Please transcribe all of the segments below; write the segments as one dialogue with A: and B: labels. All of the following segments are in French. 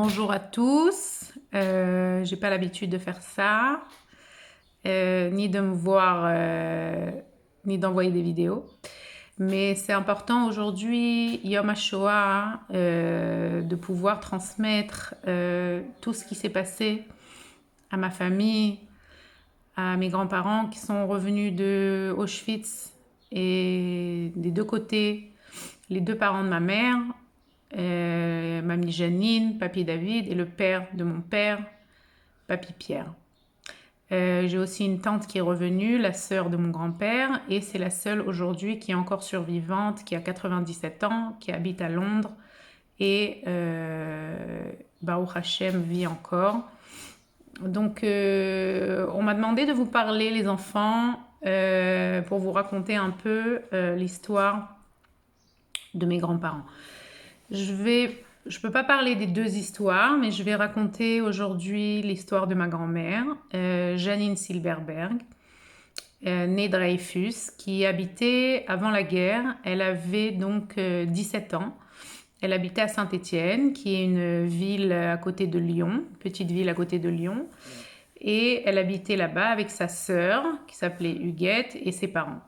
A: Bonjour à tous. J'ai pas l'habitude de faire ça, ni de me voir, ni d'envoyer des vidéos. Mais c'est important aujourd'hui, Yom HaShoah, de pouvoir transmettre tout ce qui s'est passé à ma famille, à mes grands-parents qui sont revenus de Auschwitz et des deux côtés, les deux parents de ma mère, mamie Janine, papy David et le père de mon père, papy Pierre. J'ai aussi une tante qui est revenue, la sœur de mon grand-père, et c'est la seule aujourd'hui qui est encore survivante, qui a 97 ans, qui habite à Londres et Baruch Hashem vit encore. Donc on m'a demandé de vous parler les enfants pour vous raconter un peu l'histoire de mes grands-parents. Je peux pas parler des deux histoires, mais je vais raconter aujourd'hui l'histoire de ma grand-mère, Janine Silberberg, née Dreyfus, qui habitait avant la guerre. Elle avait donc 17 ans. Elle habitait à Saint-Étienne, qui est une ville à côté de Lyon, petite ville à côté de Lyon. Et elle habitait là-bas avec sa sœur, qui s'appelait Huguette, et ses parents.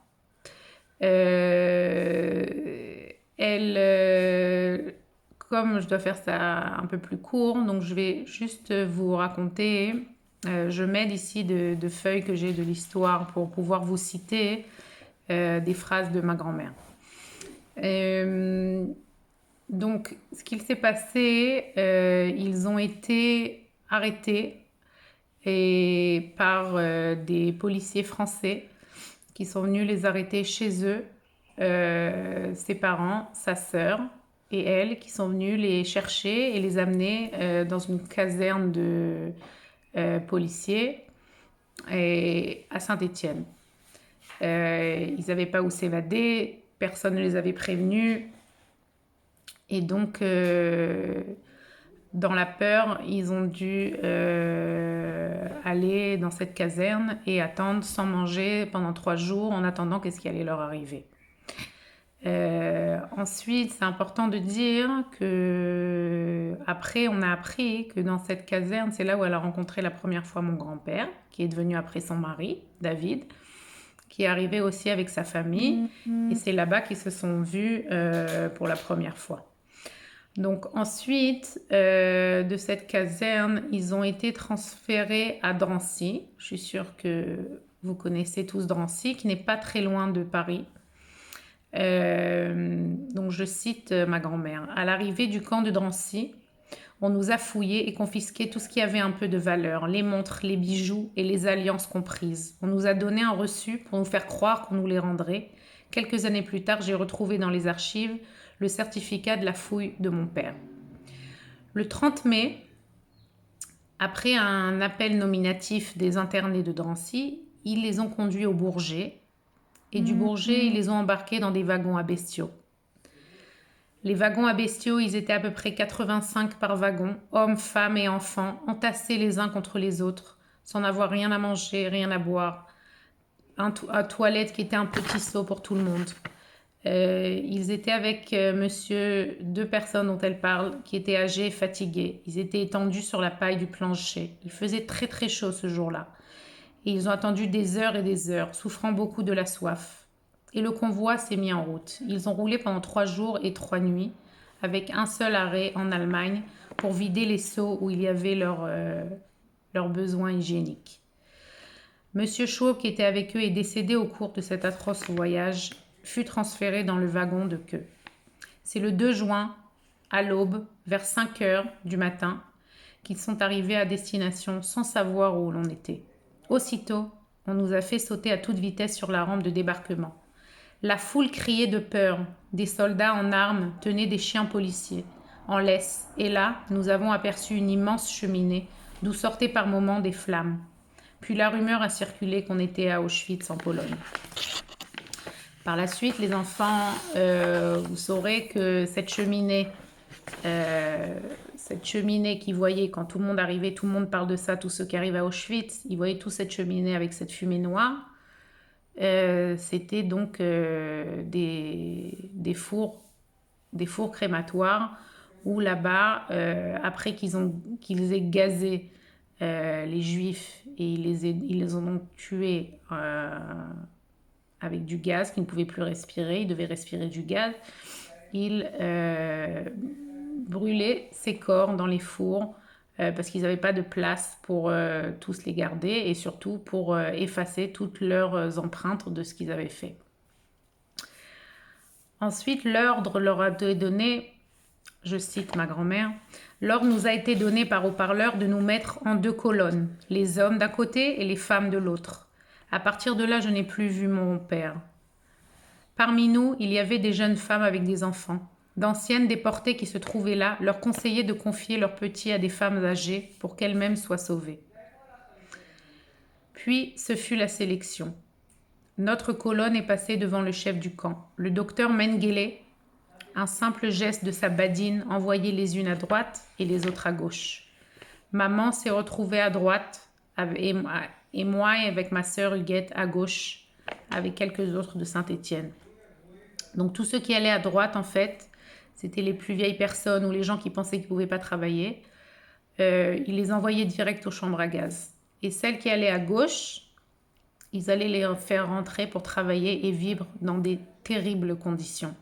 A: Comme je dois faire ça un peu plus court, donc je vais juste vous raconter. Je m'aide ici de feuilles que j'ai de l'histoire pour pouvoir vous citer des phrases de ma grand-mère. Donc, ce qu'il s'est passé, ils ont été arrêtés par des policiers français qui sont venus les arrêter chez eux, ses parents, sa sœur et elle, qui sont venus les chercher et les amener dans une caserne de policiers à Saint-Étienne. Ils n'avaient pas où s'évader, personne ne les avait prévenus. Et donc, dans la peur, ils ont dû aller dans cette caserne et attendre sans manger pendant 3 jours en attendant qu'est-ce qui allait leur arriver. Ensuite, c'est important de dire que après, on a appris que dans cette caserne, c'est là où elle a rencontré la première fois mon grand-père, qui est devenu après son mari, David, qui est arrivé aussi avec sa famille. Et c'est là-bas qu'ils se sont vus pour la première fois. Donc ensuite, de cette caserne, ils ont été transférés à Drancy. Je suis sûre que vous connaissez tous Drancy, qui n'est pas très loin de Paris. Donc je cite ma grand-mère. À l'arrivée du camp de Drancy, on nous a fouillés et confisqué tout ce qui avait un peu de valeur, les montres, les bijoux et les alliances comprises. On nous a donné un reçu pour nous faire croire qu'on nous les rendrait. Quelques années plus tard, j'ai retrouvé dans les archives le certificat de la fouille de mon père. Le 30 mai, après un appel nominatif des internés de Drancy, ils les ont conduits au Bourget. Et du Bourget, ils les ont embarqués dans des wagons à bestiaux. Les wagons à bestiaux, ils étaient à peu près 85 par wagon, hommes, femmes et enfants, entassés les uns contre les autres, sans avoir rien à manger, rien à boire. Un toilette qui était un petit seau pour tout le monde. Ils étaient avec monsieur, 2 personnes dont elle parle, qui étaient âgées et fatiguées. Ils étaient étendus sur la paille du plancher. Il faisait très très chaud ce jour-là. Et ils ont attendu des heures et des heures, souffrant beaucoup de la soif. Et le convoi s'est mis en route. Ils ont roulé pendant 3 jours et 3 nuits, avec un seul arrêt en Allemagne, pour vider les seaux où il y avait leurs besoins hygiéniques. Monsieur Chaud, qui était avec eux et décédé au cours de cet atroce voyage, fut transféré dans le wagon de queue. C'est le 2 juin, à l'aube, vers 5 heures du matin, qu'ils sont arrivés à destination sans savoir où l'on était. Aussitôt, on nous a fait sauter à toute vitesse sur la rampe de débarquement. La foule criait de peur. Des soldats en armes tenaient des chiens policiers, en laisse, et là, nous avons aperçu une immense cheminée, d'où sortaient par moments des flammes. Puis la rumeur a circulé qu'on était à Auschwitz, en Pologne. Par la suite, les enfants, vous saurez que cette cheminée qu'ils voyaient quand tout le monde arrivait, tout le monde parle de ça, tous ceux qui arrivent à Auschwitz, ils voyaient toute cette cheminée avec cette fumée noire. C'était donc des fours crématoires où là-bas, après qu'ils aient gazé les Juifs et ils les ont tués avec du gaz, qu'ils ne pouvaient plus respirer, ils devaient respirer du gaz, ils brûlaient ces corps dans les fours parce qu'ils n'avaient pas de place pour tous les garder et surtout pour effacer toutes leurs empreintes de ce qu'ils avaient fait. Ensuite, l'ordre leur a été donné, je cite ma grand-mère, « L'ordre nous a été donné par haut-parleur de nous mettre en 2 colonnes, les hommes d'un côté et les femmes de l'autre. À partir de là, je n'ai plus vu mon père. Parmi nous, il y avait des jeunes femmes avec des enfants. D'anciennes déportées qui se trouvaient là leur conseillaient de confier leurs petits à des femmes âgées pour qu'elles-mêmes soient sauvées. Puis, ce fut la sélection. Notre colonne est passée devant le chef du camp. Le docteur Mengele, un simple geste de sa badine, envoyait les unes à droite et les autres à gauche. Maman s'est retrouvée à droite et moi avec ma sœur Huguette à gauche avec quelques autres de Saint-Étienne. Donc tous ceux qui allaient à droite, en fait, c'était les plus vieilles personnes ou les gens qui pensaient qu'ils ne pouvaient pas travailler. Ils les envoyaient direct aux chambres à gaz. Et celles qui allaient à gauche, ils allaient les faire rentrer pour travailler et vivre dans des terribles conditions.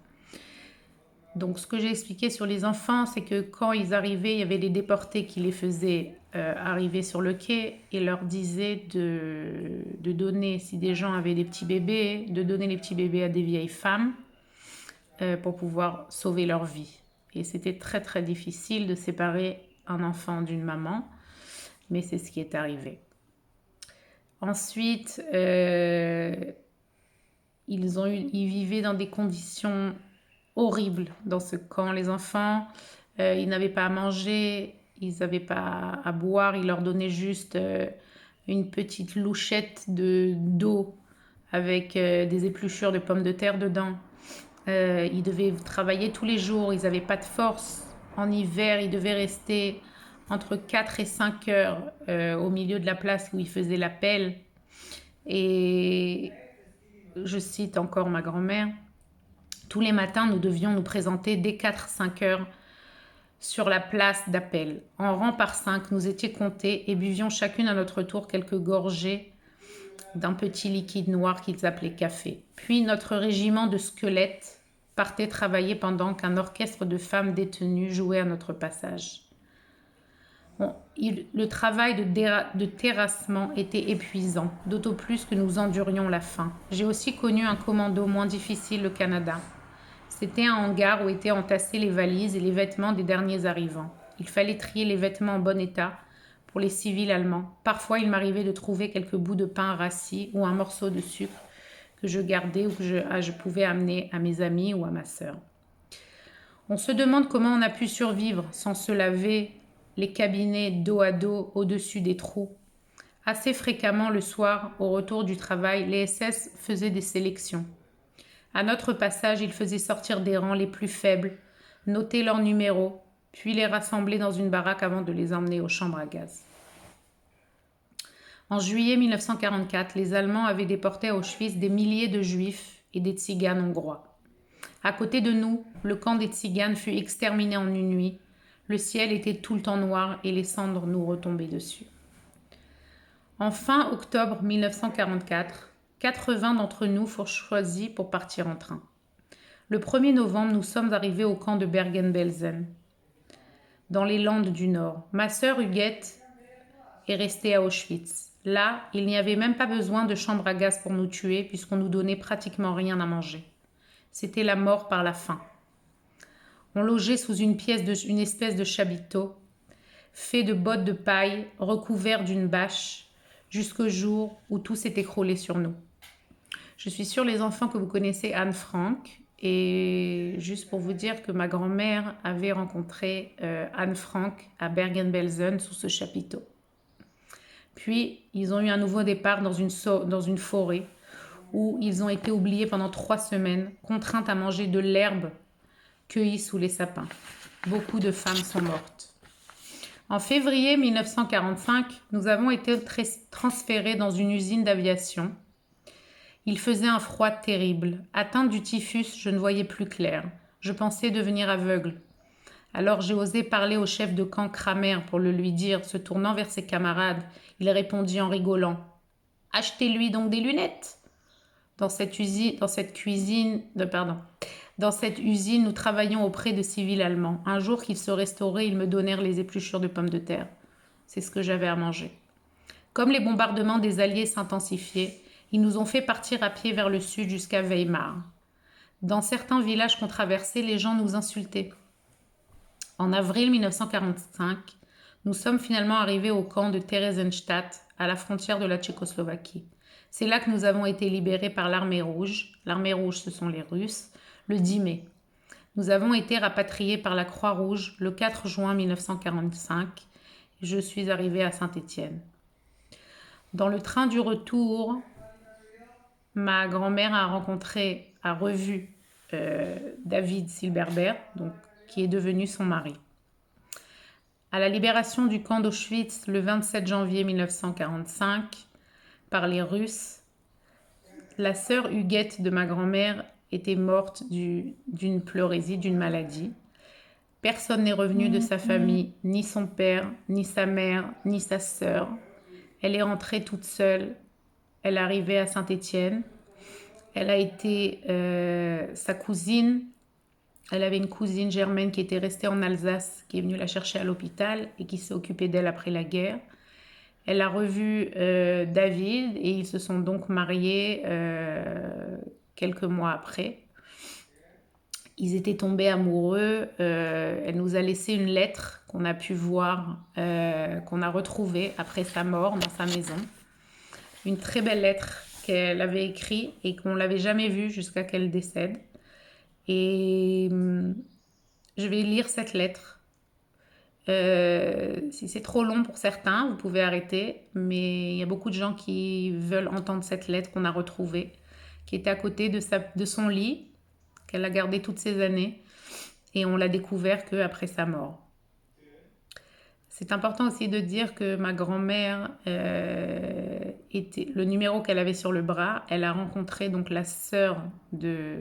A: Donc ce que j'ai expliqué sur les enfants, c'est que quand ils arrivaient, il y avait des déportés qui les faisaient arriver sur le quai et leur disaient de donner, si des gens avaient des petits bébés, de donner les petits bébés à des vieilles femmes pour pouvoir sauver leur vie. Et c'était très très difficile de séparer un enfant d'une maman, mais c'est ce qui est arrivé. Ensuite, ils vivaient dans des conditions horribles dans ce camp. Les enfants, ils n'avaient pas à manger, ils n'avaient pas à boire, ils leur donnaient juste une petite louchette d'eau avec des épluchures de pommes de terre dedans. Ils devaient travailler tous les jours, ils n'avaient pas de force. En hiver, ils devaient rester entre 4 et 5 heures au milieu de la place où ils faisaient la pelle. Et je cite encore ma grand-mère, « Tous les matins, nous devions nous présenter dès 4-5 heures sur la place d'appel. En rang par 5, nous étions comptés et buvions chacune à notre tour quelques gorgées d'un petit liquide noir qu'ils appelaient café. Puis notre régiment de squelettes partait travailler pendant qu'un orchestre de femmes détenues jouait à notre passage. » Le travail de terrassement était épuisant, d'autant plus que nous endurions la faim. J'ai aussi connu un commando moins difficile au Canada. C'était un hangar où étaient entassées les valises et les vêtements des derniers arrivants. Il fallait trier les vêtements en bon état pour les civils allemands. Parfois, il m'arrivait de trouver quelques bouts de pain rassis ou un morceau de sucre que je gardais ou que je pouvais amener à mes amis ou à ma sœur. On se demande comment on a pu survivre sans se laver les cabinets dos à dos au-dessus des trous. Assez fréquemment le soir, au retour du travail, les SS faisaient des sélections. À notre passage, ils faisaient sortir des rangs les plus faibles, noter leurs numéros, puis les rassembler dans une baraque avant de les emmener aux chambres à gaz. En juillet 1944, les Allemands avaient déporté à Auschwitz des milliers de Juifs et des Tziganes hongrois. À côté de nous, le camp des Tziganes fut exterminé en une nuit. Le ciel était tout le temps noir et les cendres nous retombaient dessus. En fin octobre 1944, 80 d'entre nous furent choisis pour partir en train. Le 1er novembre, nous sommes arrivés au camp de Bergen-Belsen, dans les Landes du Nord. Ma sœur Huguette est restée à Auschwitz. Là, il n'y avait même pas besoin de chambre à gaz pour nous tuer, puisqu'on nous donnait pratiquement rien à manger. C'était la mort par la faim. On logeait sous une espèce de chapiteau, fait de bottes de paille, recouvert d'une bâche, jusqu'au jour où tout s'est écroulé sur nous. Je suis sûre, les enfants, que vous connaissez Anne Frank. Et juste pour vous dire que ma grand-mère avait rencontré Anne Frank à Bergen-Belsen sous ce chapiteau. Puis, ils ont eu un nouveau départ dans une forêt où ils ont été oubliés pendant 3 semaines, contraints à manger de l'herbe cueillie sous les sapins. Beaucoup de femmes sont mortes. En février 1945, nous avons été transférés dans une usine d'aviation. Il faisait un froid terrible. Atteinte du typhus, je ne voyais plus clair. Je pensais devenir aveugle. Alors j'ai osé parler au chef de camp Kramer pour le lui dire. Se tournant vers ses camarades, il répondit en rigolant. Achetez-lui donc des lunettes. Dans cette usine, nous travaillions auprès de civils allemands. Un jour qu'ils se restauraient, ils me donnèrent les épluchures de pommes de terre. C'est ce que j'avais à manger. Comme les bombardements des Alliés s'intensifiaient, ils nous ont fait partir à pied vers le sud jusqu'à Weimar. Dans certains villages qu'on traversait, les gens nous insultaient. En avril 1945, nous sommes finalement arrivés au camp de Theresienstadt, à la frontière de la Tchécoslovaquie. C'est là que nous avons été libérés par l'armée rouge. L'armée rouge, ce sont les Russes, le 10 mai. Nous avons été rapatriés par la Croix-Rouge le 4 juin 1945. Je suis arrivée à Saint-Étienne. Dans le train du retour, ma grand-mère a revu David Silberberg, donc, qui est devenu son mari. À la libération du camp d'Auschwitz le 27 janvier 1945 par les Russes, la sœur Huguette de ma grand-mère était morte d'une pleurésie, d'une maladie. Personne n'est revenu de sa famille, ni son père, ni sa mère, ni sa sœur. Elle est rentrée toute seule. Elle est arrivée à Saint-Étienne. Elle a été sa cousine. Elle avait une cousine germaine qui était restée en Alsace, qui est venue la chercher à l'hôpital et qui s'est occupée d'elle après la guerre. Elle a revu David et ils se sont donc mariés quelques mois après. Ils étaient tombés amoureux. Elle nous a laissé une lettre qu'on a pu voir, qu'on a retrouvée après sa mort dans sa maison. Une très belle lettre qu'elle avait écrite et qu'on ne l'avait jamais vue jusqu'à qu'elle décède. Et je vais lire cette lettre. Si c'est trop long pour certains, vous pouvez arrêter. Mais il y a beaucoup de gens qui veulent entendre cette lettre qu'on a retrouvée, qui était à côté de son lit, qu'elle a gardé toutes ces années. Et on l'a découvert qu'après sa mort. C'est important aussi de dire que ma grand-mère était le numéro qu'elle avait sur le bras. Elle a rencontré donc la sœur de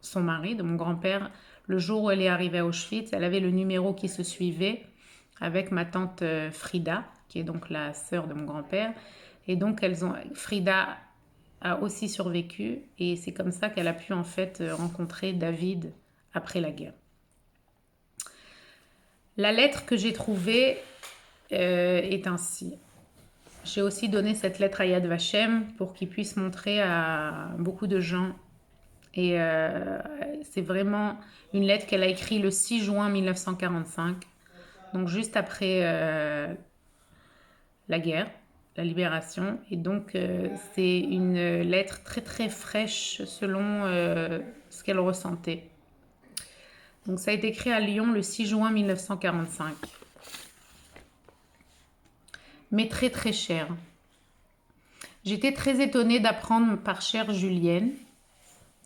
A: son mari, de mon grand-père, le jour où elle est arrivée à Auschwitz. Elle avait le numéro qui se suivait avec ma tante Frida, qui est donc la sœur de mon grand-père. Et donc Frida a aussi survécu et c'est comme ça qu'elle a pu en fait rencontrer David après la guerre. La lettre que j'ai trouvée est ainsi. J'ai aussi donné cette lettre à Yad Vashem pour qu'il puisse montrer à beaucoup de gens. Et c'est vraiment une lettre qu'elle a écrite le 6 juin 1945, donc juste après la guerre, la libération. Et donc c'est une lettre très très fraîche selon ce qu'elle ressentait. Donc ça a été écrit à Lyon le 6 juin 1945. Mais très très cher. J'étais très étonnée d'apprendre par chère Julienne,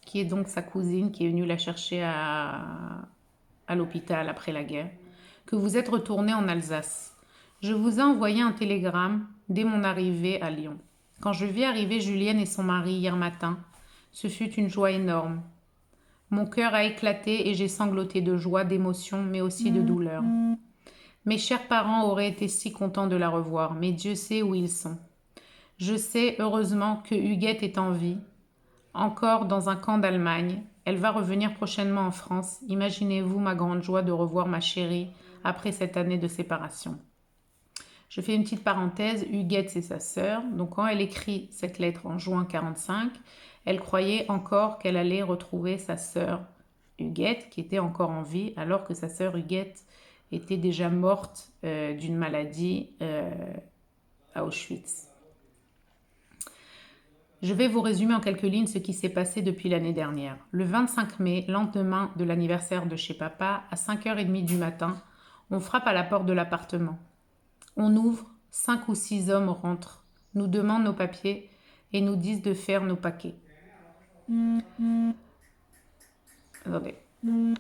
A: qui est donc sa cousine, qui est venue la chercher à l'hôpital après la guerre, que vous êtes retournée en Alsace. Je vous ai envoyé un télégramme dès mon arrivée à Lyon. Quand je vis arriver Julienne et son mari hier matin, ce fut une joie énorme. Mon cœur a éclaté et j'ai sangloté de joie, d'émotion, mais aussi de douleur. Mes chers parents auraient été si contents de la revoir, mais Dieu sait où ils sont. Je sais, heureusement, que Huguette est en vie, encore dans un camp d'Allemagne. Elle va revenir prochainement en France. Imaginez-vous ma grande joie de revoir ma chérie après cette année de séparation. Je fais une petite parenthèse, Huguette c'est sa sœur. Donc quand elle écrit cette lettre en juin 45, elle croyait encore qu'elle allait retrouver sa sœur Huguette qui était encore en vie, alors que sa sœur Huguette était déjà morte d'une maladie à Auschwitz. Je vais vous résumer en quelques lignes ce qui s'est passé depuis l'année dernière. Le 25 mai, lendemain de l'anniversaire de chez papa, à 5h30 du matin, on frappe à la porte de l'appartement. On ouvre, 5 ou 6 hommes rentrent, nous demandent nos papiers et nous disent de faire nos paquets. Attendez.